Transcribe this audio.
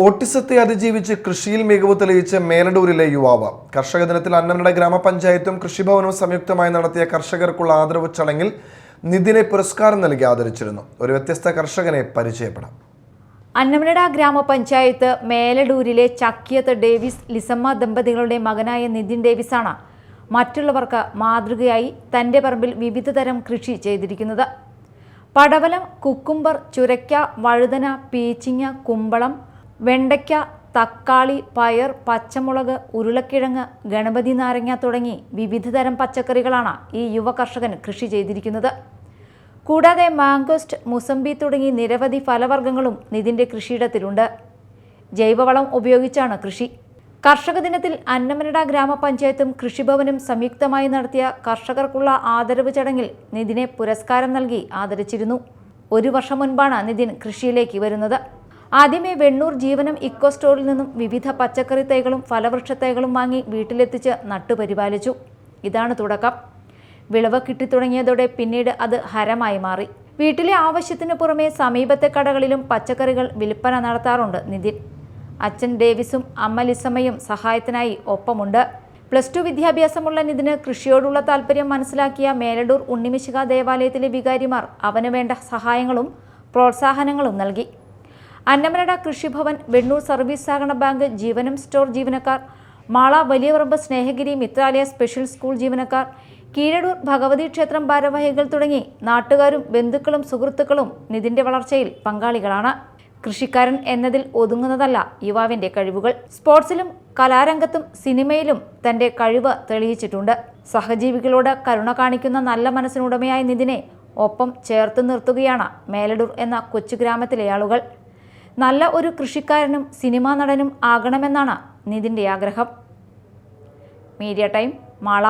ഓട്ടിസത്തെ അതിജീവിച്ച് കൃഷിയിൽ മികവ് തെളിയിച്ച മേലടൂരിലെ യുവാവ്. കർഷക ദിനത്തിൽ അന്നമനട ഗ്രാമപഞ്ചായത്തും കൃഷിഭവനവും സംയുക്തമായി നടത്തിയ കർഷകർക്കുള്ള ആദരവ് ചടങ്ങിൽ നിതിനെ പുരസ്കാരം നൽകി ആദരിച്ചിരുന്നു. ഒരു വ്യത്യസ്ത കർഷകനെ പരിചയപ്പെടാം. അന്നമനട ഗ്രാമപഞ്ചായത്ത് മേലടൂരിലെ ചക്കിയത്ത് ഡേവിസ് ലിസമ്മ ദമ്പതികളുടെ മകനായ നിതിൻ ഡേവിസാണ് മറ്റുള്ളവർക്ക് മാതൃകയായി തന്റെ പറമ്പിൽ വിവിധ തരം കൃഷി ചെയ്തിരിക്കുന്നത്. പടവലം, കുക്കുംബർ, ചുരയ്ക്ക, വഴുതന, പീച്ചിങ്ങ, കുമ്പളം, വെണ്ടയ്ക്ക, തക്കാളി, പയർ, പച്ചമുളക്, ഉരുളക്കിഴങ്ങ്, ഗണപതി നാരങ്ങ തുടങ്ങി വിവിധ തരം പച്ചക്കറികളാണ് ഈ യുവ കർഷകൻ കൃഷി ചെയ്തിരിക്കുന്നത്. കൂടാതെ മാംഗോസ്റ്റ്, മുസംബി തുടങ്ങി നിരവധി ഫലവർഗ്ഗങ്ങളും നിതിൻ്റെ കൃഷിയിടത്തിലുണ്ട്. ജൈവവളം ഉപയോഗിച്ചാണ് കൃഷി. കർഷക ദിനത്തിൽ അന്നമനട ഗ്രാമപഞ്ചായത്തും കൃഷിഭവനും സംയുക്തമായി നടത്തിയ കർഷകർക്കുള്ള ആദരവ് ചടങ്ങിൽ നിതിനെ പുരസ്കാരം നൽകി ആദരിച്ചിരുന്നു. 1 വർഷം മുൻപാണ് നിതിൻ കൃഷിയിലേക്ക് വരുന്നത്. ആദ്യമേ വെണ്ണൂർ ജീവനം ഇക്കോ സ്റ്റോറിൽ നിന്നും വിവിധ പച്ചക്കറി തൈകളും ഫലവൃക്ഷ തൈകളും വാങ്ങി വീട്ടിലെത്തിച്ച് നട്ടുപരിപാലിച്ചു. ഇതാണ് തുടക്കം. വിളവ് കിട്ടിത്തുടങ്ങിയതോടെ പിന്നീട് അത് ഹരമായി മാറി. വീട്ടിലെ ആവശ്യത്തിന് പുറമെ സമീപത്തെ കടകളിലും പച്ചക്കറികൾ വിൽപ്പന നടത്താറുണ്ട് നിതിൻ. അച്ഛൻ ഡേവിസും അമ്മ ലിസമ്മയും സഹായത്തിനായി ഒപ്പമുണ്ട്. +2 വിദ്യാഭ്യാസമുള്ള നിതിന് കൃഷിയോടുള്ള താല്പര്യം മനസ്സിലാക്കിയ മേലടൂർ ഉണ്ണിമിശിഹ ദേവാലയത്തിലെ വികാരിമാർ അവന് വേണ്ട സഹായങ്ങളും പ്രോത്സാഹനങ്ങളും നൽകി. അന്നമനട കൃഷിഭവൻ, വെണ്ണൂർ സർവീസ് സഹകരണ ബാങ്ക്, ജീവനം സ്റ്റോർ ജീവനക്കാർ, മാള വലിയപറമ്പ് സ്നേഹഗിരി മിത്രാലയ സ്പെഷ്യൽ സ്കൂൾ ജീവനക്കാർ, കീഴടൂർ ഭഗവതി ക്ഷേത്രം ഭാരവാഹികൾ തുടങ്ങി നാട്ടുകാരും ബന്ധുക്കളും സുഹൃത്തുക്കളും നിതിൻ്റെ വളർച്ചയിൽ പങ്കാളികളാണ്. കൃഷിക്കാരൻ എന്നതിൽ ഒതുങ്ങുന്നതല്ല യുവാവിൻ്റെ കഴിവുകൾ. സ്പോർട്സിലും കലാരംഗത്തും സിനിമയിലും തൻ്റെ കഴിവ് തെളിയിച്ചിട്ടുണ്ട്. സഹജീവികളോട് കരുണ കാണിക്കുന്ന നല്ല മനസ്സിനുടമയായ നിതിനെ ഒപ്പം ചേർത്ത് നിർത്തുകയാണ് മേലടൂർ എന്ന കൊച്ചു ഗ്രാമത്തിലെ ആളുകൾ. നല്ല ഒരു കൃഷിക്കാരനും സിനിമാ നടനും ആകണമെന്നാണ് നിതിൻ്റെ ആഗ്രഹം. Media time, Mala.